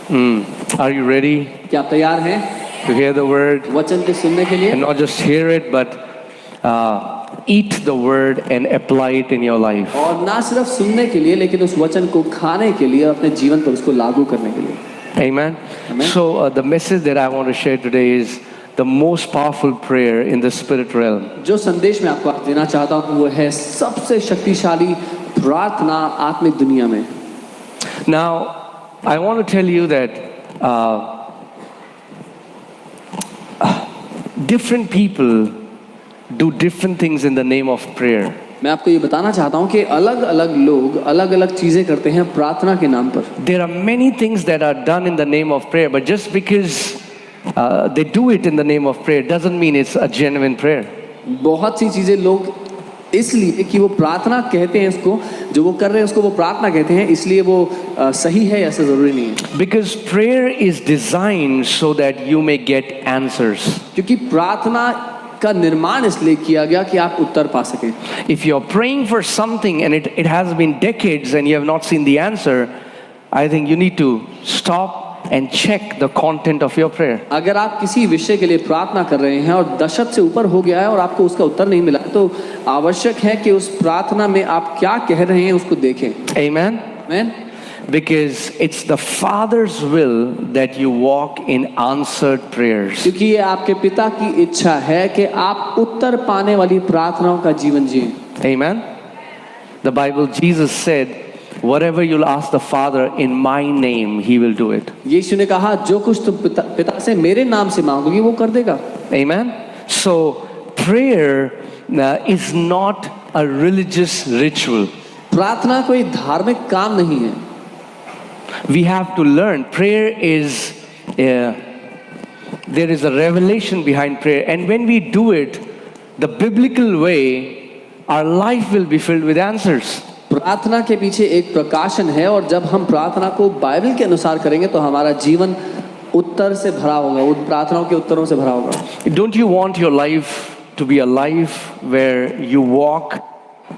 Are you ready क्या आप तैयार हैं to hear the word? वचन के सुनने के लिए? And not just hear it, but eat the word and apply it in your life. और ना सिर्फ सुनने के लिए लेकिन उस वचन को खाने के लिए, अपने जीवन पर उसको लागू करने के लिए. Amen? Amen. So the message that I want to share today is the most powerful prayer in the spirit realm. जो संदेश मैं आपको आज देना चाहता हूँ वो है सबसे शक्तिशाली प्रार्थना आत्मिक दुनिया में. Now, I want to tell you that different people do different things in the name of prayer. मैं आपको ये बताना चाहता हूँ कि अलग अलग लोग अलग अलग चीजें करते हैं प्रार्थना के नाम पर. There are many things that are done in the name of prayer, but just because they do it in the name of prayer doesn't mean it's a genuine prayer. बहुत सी चीजें लोग इसलिए कि वो प्रार्थना कहते हैं, उसको जो वो कर रहे हैं उसको वो प्रार्थना कहते हैं, इसलिए वो सही है ऐसा जरूरी नहीं है. Because prayer is designed so that you may get answers. क्योंकि प्रार्थना का निर्माण इसलिए किया गया कि आप उत्तर पा सकें. If you're praying for something and it has been decades and you have not seen the answer, I think you need to stop and check the content of your prayer. अगर आप किसी विषय के लिए प्रार्थना कर रहे हैं और दशक से ऊपर हो गया है और आपको उसका उत्तर नहीं मिला, तो आवश्यक है कि उस प्रार्थना में आप क्या कह रहे हैं उसको देखें. Amen? Amen? Because it's the Father's will that you walk in answered prayers. क्योंकि ये आपके पिता की इच्छा है कि आप उत्तर पाने वाली प्रार्थनाओं का जीवन जिएं. Amen? The Bible, Jesus said, whatever you'll ask the Father in my name, He will do it. यीशु ने कहा जो कुछ तुम पिता से मेरे नाम से मांगोगी वो कर देगा. Amen? So prayer is not a religious ritual. प्रार्थना कोई धार्मिक काम नहीं है. We have to learn. Prayer is, there is a revelation behind prayer. And when we do it the biblical way, our life will be filled with answers. प्रार्थना के पीछे एक प्रकाशन है और जब हम प्रार्थना को बाइबल के अनुसार करेंगे तो हमारा जीवन उत्तर से भरा होगा, उन प्रार्थनाओं के उत्तरों से भरा होगा. Don't you want your life to be a life where you walk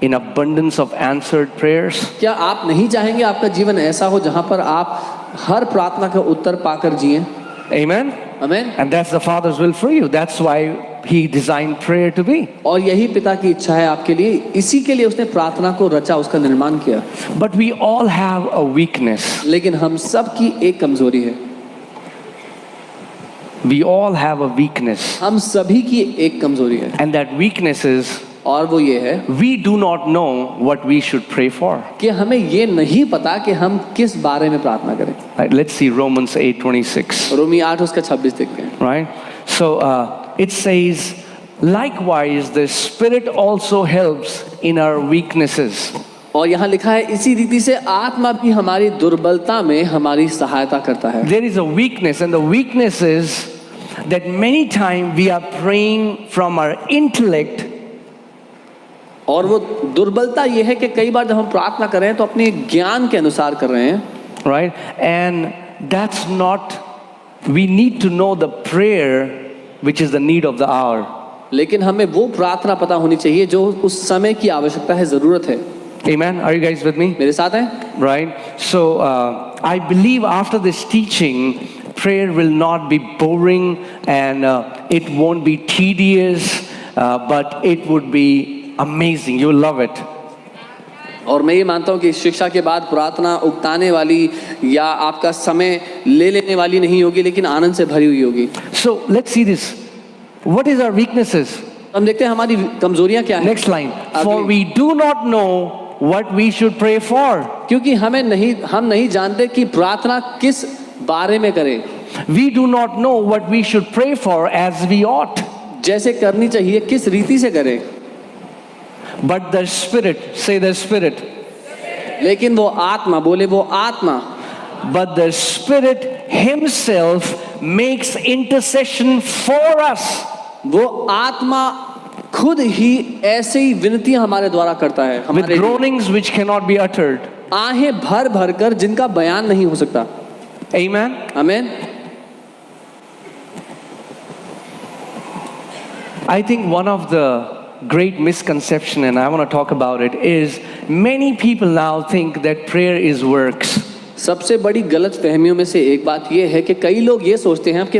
in abundance of answered prayers? क्या आप नहीं चाहेंगे आपका जीवन ऐसा हो जहां पर आप हर प्रार्थना का उत्तर पाकर जिएं? Amen? Amen? And that's the Father's will for you. That's why He designed prayer to be. और यही पिता की इच्छा है आपके लिए, इसी के लिए उसने प्रार्थना को रचा, उसका निर्माण किया. But we all have a weakness. लेकिन हम सब की एक कमजोरी है. We all have a weakness. हम सभी की एक कमजोरी है. And that weakness is और वो ये है we do not know what we should pray for. कि हमें ये नहीं पता कि हम किस बारे में प्रार्थना करें. Right, let's see Romans 8:26. रोमी 8 उसका 26 देखते हैं. Right? So it says, likewise the Spirit also helps in our weaknesses. और यहाँ लिखा है इसी रीति से आत्मा भी हमारी दुर्बलता में हमारी सहायता करता है. There is a weakness, and the weakness is that many times we are praying from our intellect. और वो दुर्बलता ये है कि कई बार जब हम प्रार्थना कर रहे हैं तो अपने ज्ञान के अनुसार कर रहे हैं. Right? And that's not, we need to know the prayer which is the need of the hour. लेकिन हमें वो प्रार्थना पता होनी चाहिए जो उस समय की आवश्यकता है, जरूरत है. Amen? Are you guys with me? मेरे साथ हैं? Right? So I believe after this teaching, prayer will not be boring and it won't be tedious, but it would be amazing. You will love it. और मैं ये मानता हूँ कि इस शिक्षा के बाद प्रार्थना उकताने वाली या आपका समय ले लेने वाली नहीं होगी, लेकिन आनंद से भरी हुई होगी. So let's see this. What is our weaknesses? हम देखते हैं हमारी कमजोरियां क्या हैं. Next line. For we do not know what we should pray for. क्योंकि हम नहीं जानते कि प्रार्थना किस बारे में करें. We do not know what we should pray for as we ought. जैसे करनी चाहिए किस रीति से करें. But the Spirit, say the Spirit. लेकिन वो आत्मा, बोले वो आत्मा. But the Spirit Himself makes intercession for us. वो आत्मा खुद ही ऐसे ही विनतियां हमारे द्वारा करता है. With groanings which cannot be uttered. आहें भर भर कर जिनका बयान नहीं हो सकता. Amen? Amen? I think one of the great misconception, and I want to talk about it, is many people now think that prayer is works. सबसे बड़ी गलत फहमियों में से एक बात यह है कि कई लोग ये सोचते हैं कि